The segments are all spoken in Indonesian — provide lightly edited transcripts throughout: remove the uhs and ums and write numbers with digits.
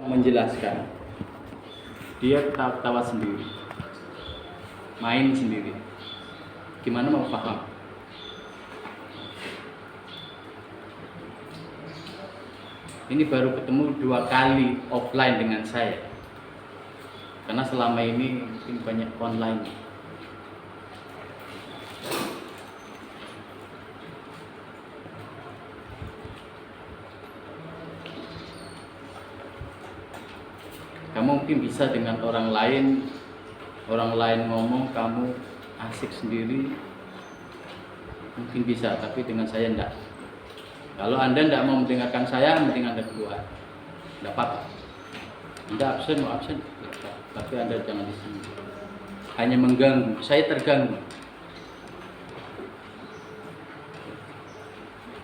menjelaskan, dia ketawa sendiri, main sendiri, gimana mau paham? Ini baru ketemu 2 kali offline dengan saya, karena selama ini mungkin banyak online. Kamu mungkin bisa dengan orang lain ngomong kamu asik sendiri, mungkin bisa, tapi dengan saya enggak. Kalau Anda enggak mau mendengarkan saya, mending Anda keluar, enggak apa-apa. Anda absen, mau absen, tapi Anda jangan di sini, hanya mengganggu, saya terganggu.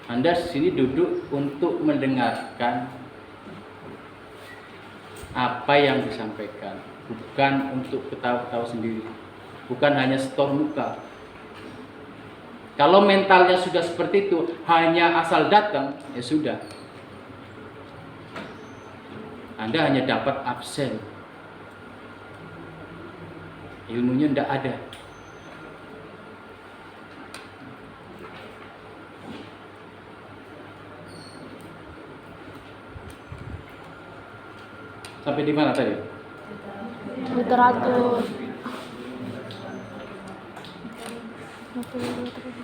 Anda di sini duduk untuk mendengarkan apa yang disampaikan, bukan untuk ketawa-ketawa sendiri, bukan hanya setor muka. Kalau mentalnya sudah seperti itu, hanya asal datang, ya sudah, Anda hanya dapat absen, ilmunya tidak ada. Sampai di mana tadi? Literatur.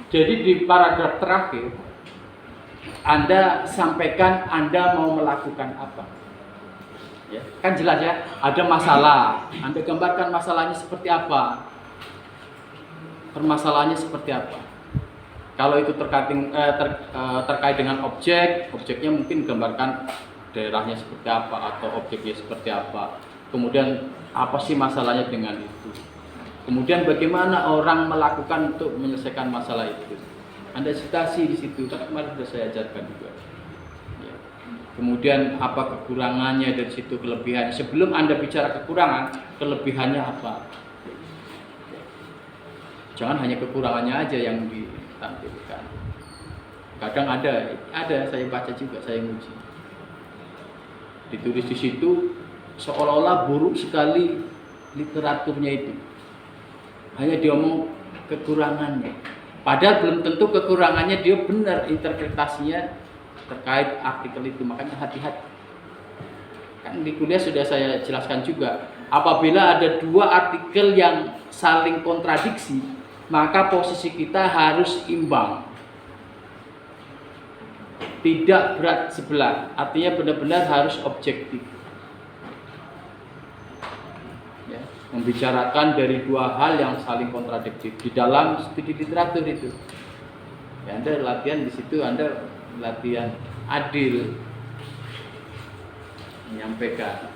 Jadi di paragraf terakhir Anda sampaikan Anda mau melakukan apa, ya, kan jelas ya, ada masalah, Anda gambarkan masalahnya seperti apa, permasalahannya seperti apa. Kalau itu terkait dengan objeknya mungkin gambarkan daerahnya seperti apa atau objeknya seperti apa. Kemudian apa sih masalahnya dengan itu? Kemudian bagaimana orang melakukan untuk menyelesaikan masalah itu? Anda citasi di situ, kan kemarin sudah saya ajarkan juga. Ya. Kemudian apa kekurangannya dari situ, kelebihannya. Sebelum Anda bicara kekurangan, kelebihannya apa? Jangan hanya kekurangannya aja yang ditampilkan. Kadang ada saya baca juga, saya nguji. Ditulis di situ seolah-olah buruk sekali literaturnya itu, hanya diomong kekurangannya, padahal belum tentu kekurangannya dia benar interpretasinya terkait artikel itu. Makanya hati-hati, kan di kuliah sudah saya jelaskan juga, apabila ada 2 artikel yang saling kontradiksi, maka posisi kita harus imbang, tidak berat sebelah, artinya benar-benar harus objektif, ya, membicarakan dari 2 hal yang saling kontradiktif di dalam studi literatur itu. Ya, Anda latihan di situ, Anda latihan adil menyampaikan.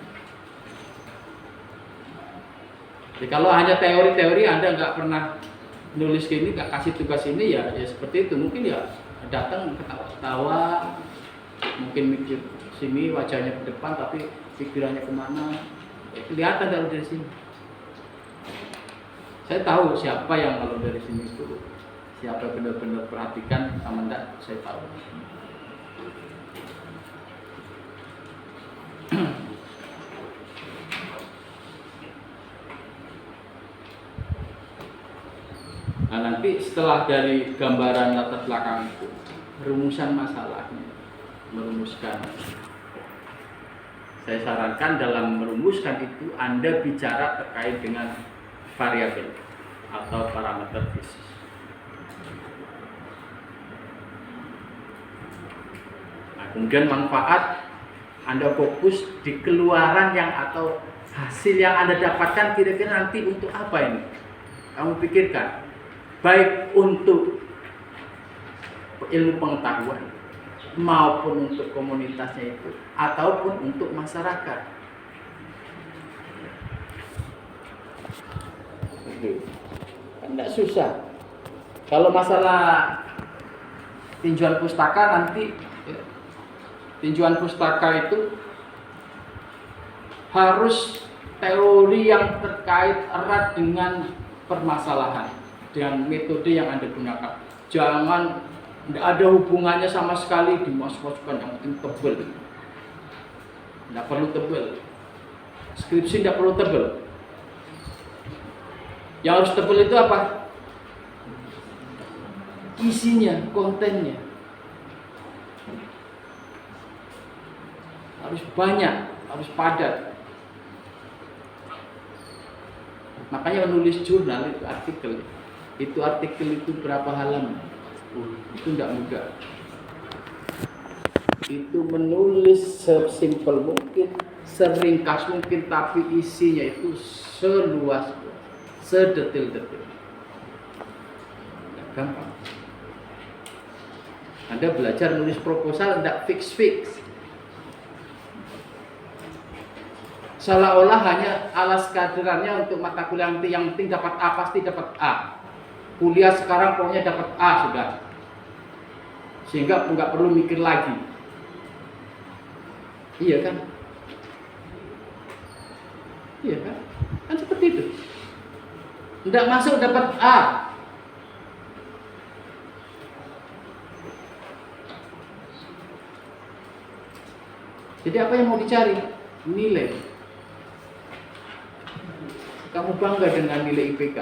Jadi kalau hanya teori-teori, Anda nggak pernah nulis gini, nggak kasih tugas ini, ya seperti itu. Mungkin ya datang ketawa-ketawa, mungkin mikir sini, wajahnya ke depan tapi pikirannya kemana, ya kelihatan dari sini. Saya tahu siapa yang kalau dari sini itu, siapa benar-benar perhatikan sama enggak, saya tahu. Nah, nanti setelah dari gambaran latar belakang itu, rumusan masalahnya, merumuskan. Saya sarankan dalam merumuskan itu Anda bicara terkait dengan variabel atau parameter fisik. Nah, kemudian manfaat, Anda fokus di keluaran yang atau hasil yang Anda dapatkan kira-kira nanti untuk apa ini? Kamu pikirkan. Baik untuk ilmu pengetahuan maupun untuk komunitasnya itu, ataupun untuk masyarakat. Tidak susah. Kalau masalah tinjauan pustaka nanti, tinjauan pustaka itu harus teori yang terkait erat dengan permasalahan, dengan metode yang Anda gunakan. Jangan, tidak ada hubungannya sama sekali, dimasukkan yang penting tebel. Tidak perlu tebal. Skripsi tidak perlu tebal. Yang harus tebal itu apa? Isinya, kontennya. Harus banyak, harus padat. Makanya menulis jurnal itu artikel itu berapa halaman? Itu tidak mudah. Itu menulis sesimpel mungkin, seringkas mungkin, tapi isinya itu seluas, sedetil-detil. Gampang. Anda belajar nulis proposal tidak fix. Seolah-olah hanya alas kaderannya untuk mata kuliah nanti, yang penting dapat A, pasti dapat A. Kuliah sekarang pokoknya dapat A sudah. Sehingga nggak perlu mikir lagi. Iya kan? Iya kan? Kan seperti itu. Tidak masuk dapat A. Jadi apa yang mau dicari? Nilai. Kamu bangga dengan nilai IPK.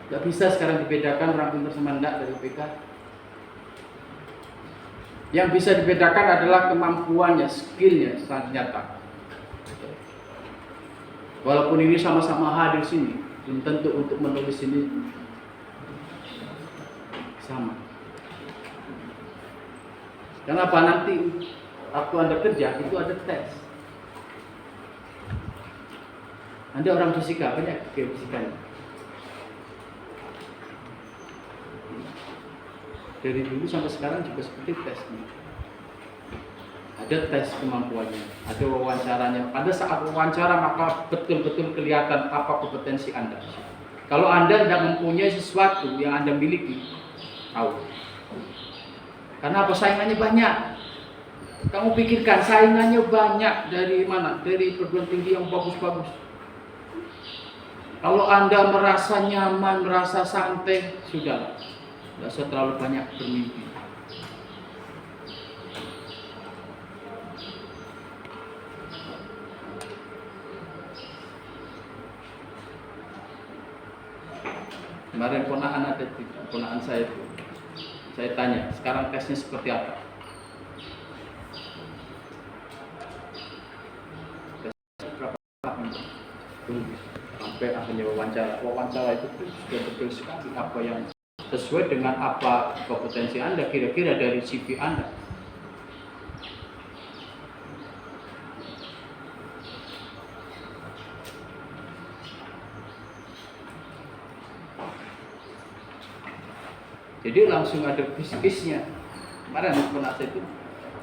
Tidak bisa sekarang dibedakan orang pintar sama enggak dari IPK. Yang bisa dibedakan adalah kemampuannya, skillnya sangat nyata. Walaupun ini sama-sama hadir sini, belum tentu untuk menulis ini sama. Kenapa? Nanti waktu Anda kerja itu ada tes. Anda orang fisika, banyak fisikanya. Dari dulu sampai sekarang juga seperti tes. Ada tes kemampuannya, ada wawancaranya. Pada saat wawancara maka betul-betul kelihatan apa kompetensi Anda. Kalau Anda tidak mempunyai sesuatu yang Anda miliki, tahu. Karena apa? Saingannya banyak. Kamu pikirkan, saingannya banyak dari mana? Dari perguruan tinggi yang bagus-bagus. Kalau Anda merasa nyaman, merasa santai, sudah. Tidak usah terlalu banyak bermimpi. Kemarin ponakan saya itu, saya tanya, sekarang tesnya seperti apa? Tes berapa tahun? Sampai akhirnya wawancara itu sudah betul sekali apa yang sesuai dengan apa kompetensi Anda, kira-kira dari CV Anda. Jadi langsung ada kis-kisnya. Kemarin ponak saya itu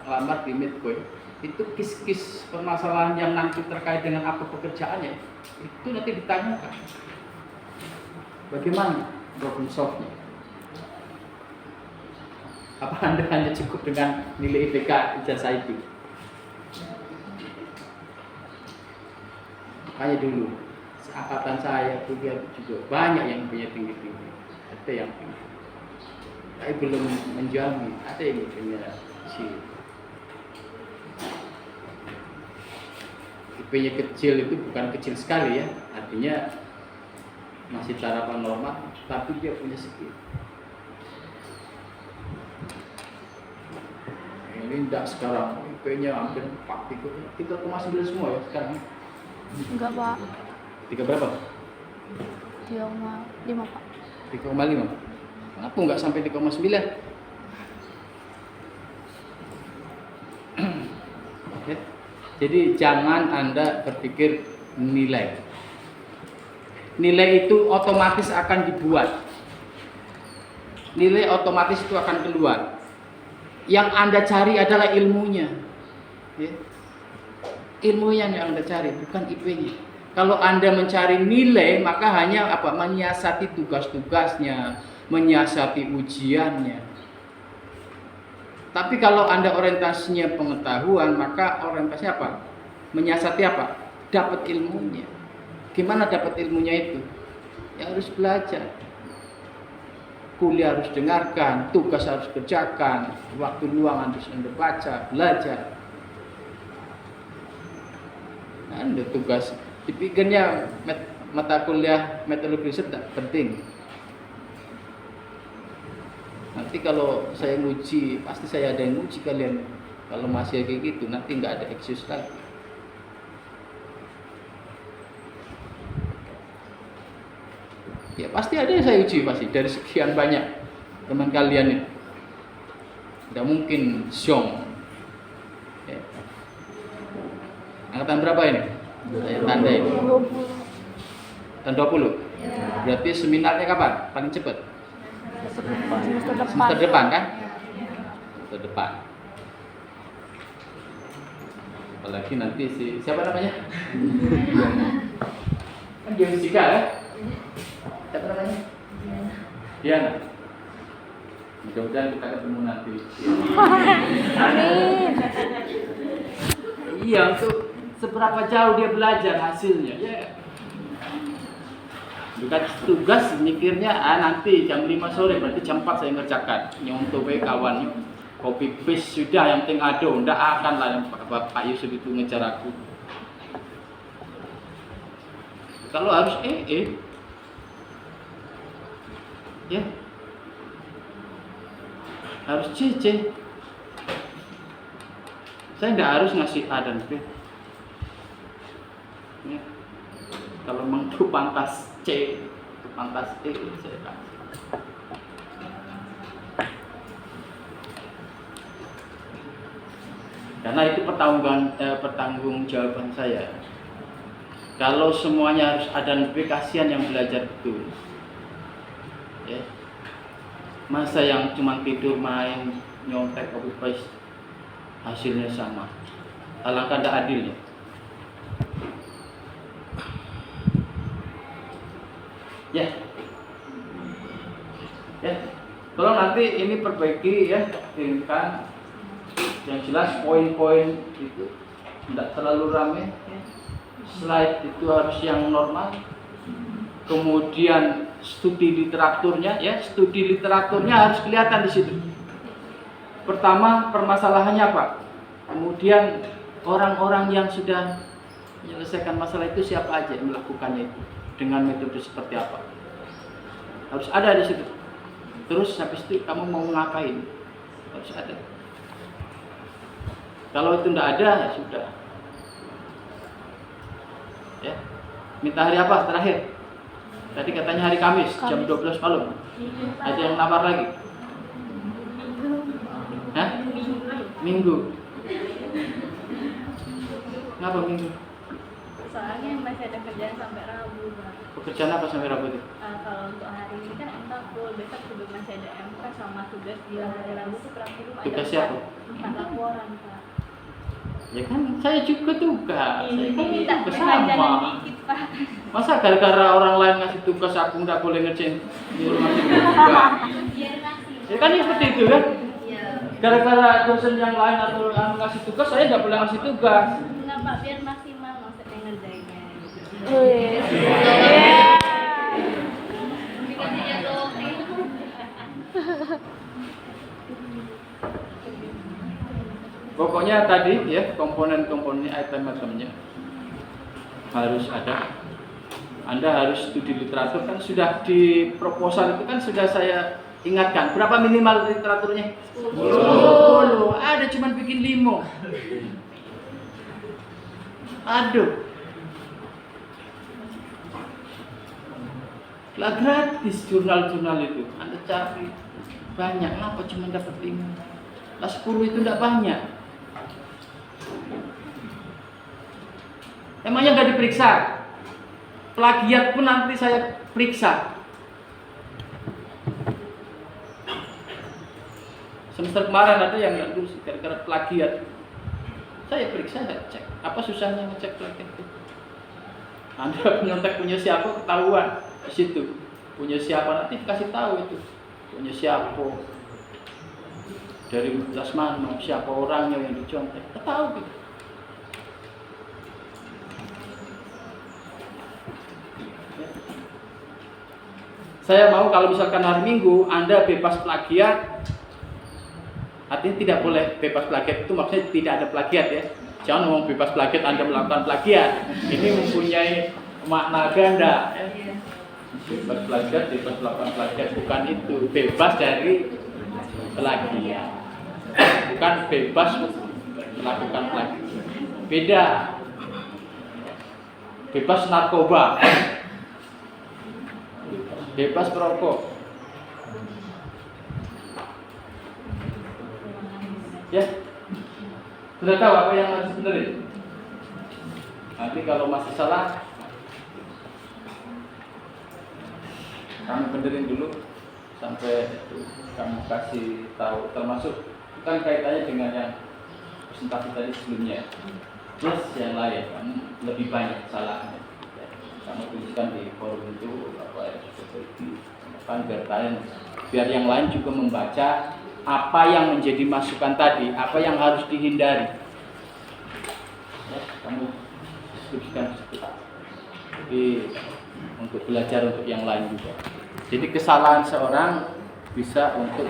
ngelamar di Midpoint, itu kis-kis permasalahan yang nanti terkait dengan apa pekerjaannya, itu nanti ditanyakan. Bagaimana problem solve-nya? Apa Anda hanya cukup dengan nilai IPK ijazah itu? Makanya dulu seangkatan saya kuliah juga banyak yang punya tinggi-tinggi, ada yang tinggi, tapi belum menjamin. Ada yang punya si IP-nya kecil, itu bukan kecil sekali ya, artinya masih tarafan normal, tapi dia punya skill. Ini enggak sekarang, IP-nya hampir 3,9 semua ya sekarang. Enggak, Pak. 3 berapa? 3,5, Pak. 3,5. Kenapa enggak sampai 3,9? Oke. Jadi jangan Anda berpikir nilai. Nilai itu otomatis akan dibuat. Nilai otomatis itu akan keluar. Yang Anda cari adalah ilmunya. Ya. Ilmunya yang Anda cari, bukan IP-nya. Kalau Anda mencari nilai, maka hanya menyiasati tugas-tugasnya, menyiasati ujiannya. Tapi kalau Anda orientasinya pengetahuan, maka orientasinya apa? Menyiasati apa? Dapat ilmunya. Gimana dapat ilmunya itu? Ya harus belajar. Kuliah harus dengarkan, tugas harus kerjakan, waktu luang harus Anda baca, belajar. Ada tugas dipikirnya mata kuliah metodologi riset tak penting. Nanti kalau saya nguji, pasti saya ada yang nguji kalian. Kalau masih kayak gitu, nanti nggak ada excuse lagi. Ya pasti ada yang saya uji pasti dari sekian banyak teman kalian ini. Tidak mungkin syong. Ya. Angkatan berapa ini? Saya tanda ini. 20. Tahun 20. Berarti seminarnya kapan? Paling cepat? Semester depan kan? Semester depan. Apalagi nanti siapa namanya? Kan Jessica ya? Siapa namanya? Diana. Mudah-mudahan kita ketemu nanti. Amin. Iya, untuk seberapa jauh dia belajar hasilnya ya. Bukan tugas mikirnya nanti jam 5 sore berarti jam 4 saya ngerjakan. Nyontoh kawan copy paste sudah, yang penting ada, ndak akan lah yang Pak Yusuf itu ngejar aku. Kalau harus ya harus C. Saya nggak harus ngasih A dan B ya. Kalau memang itu pantas C, pantas E, saya kasih. Karena itu pertanggungjawaban saya. Kalau semuanya harus A dan B, kasihan yang belajar betul. Ya. Masa yang cuma tidur main nyontek copy paste hasilnya sama, alangkah tidak adilnya. Ya, tolong nanti ini perbaiki ya, kirimkan yang jelas poin-poin itu tidak terlalu ramai. Slide itu harus yang normal. Kemudian studi literaturnya harus kelihatan di situ. Pertama, permasalahannya apa? Kemudian orang-orang yang sudah menyelesaikan masalah itu siapa aja yang melakukannya itu, dengan metode seperti apa? Harus ada di situ. Terus habis itu kamu mau ngapain? Harus ada. Kalau itu tidak ada, ya sudah. Ya. Minta hari apa terakhir? Tadi katanya hari Kamis. Jam 12 malam. Ada yang namar lagi? Hah? Minggu. Kenapa Minggu? Soalnya masih ada kerjaan sampai Rabu, Pak. Pekerjaan apa sampai Rabu itu? Kalau untuk hari ini kan MK full, besok juga masih ada MK sama tugas di hari Rabu tuh praktikum. Tugas siapa? 4 laporan, Pak. Ya kan saya juga tugas. Saya kan Minta tugas jalan sama. dikit, Pak. Masa gara-gara orang lain ngasih tugas aku nggak boleh ngerjain di rumah juga? Biar ngasih. Ya kan seperti itu kan? Iya. Gara-gara dosen yang lain atau yang ngasih tugas, saya nggak boleh ngasih tugas. Enggak, Pak, biar maksimal maksudnya ngerjainnya. Wih. Dikasih jadwal. Pokoknya tadi ya, komponen-komponen item-itemnya harus ada. Anda harus studi literatur, kan sudah di proposal itu kan sudah saya ingatkan. Berapa minimal literaturnya? 10. Ada cuma bikin 5. Aduh. Lah gratis jurnal-jurnal itu. Anda cari banyak, kenapa cuma dapat 5? Lah 10 itu tidak banyak. Emangnya nggak diperiksa? Plagiat pun nanti saya periksa. Semester kemarin ada yang nggak lulus gara-gara plagiat. Saya periksa, saya cek. Apa susahnya ngecek plagiat itu? Anda nyontek punya siapa ketahuan di situ. Punya siapa nanti dikasih tahu itu. Punya siapa? Dari universitas mana? Siapa orangnya yang dicontek? Ketahui gitu. Saya mau kalau misalkan hari Minggu Anda bebas plagiat, artinya tidak boleh bebas plagiat itu maksudnya tidak ada plagiat ya. Jangan ngomong bebas plagiat Anda melakukan plagiat. Ini mempunyai makna ganda. Bebas plagiat, bebas melakukan plagiat, bukan itu. Bebas dari plagiat, bukan bebas melakukan plagiat. Beda. Bebas narkoba, bebas perokok. Ya, sudah tahu apa yang harus benerin. Nanti kalau masih salah, kamu benerin dulu sampai kamu kasih tahu. Termasuk kan kaitannya dengan yang presentasi tadi sebelumnya. Plus yang lain, kamu lebih banyak salahnya. Kamu tuliskan di forum itu apa yang seperti kan biar yang lain juga membaca apa yang menjadi masukan tadi, apa yang harus dihindari. Ya, kamu tuliskan seperti itu. Jadi untuk belajar untuk yang lain juga. Jadi kesalahan seorang bisa untuk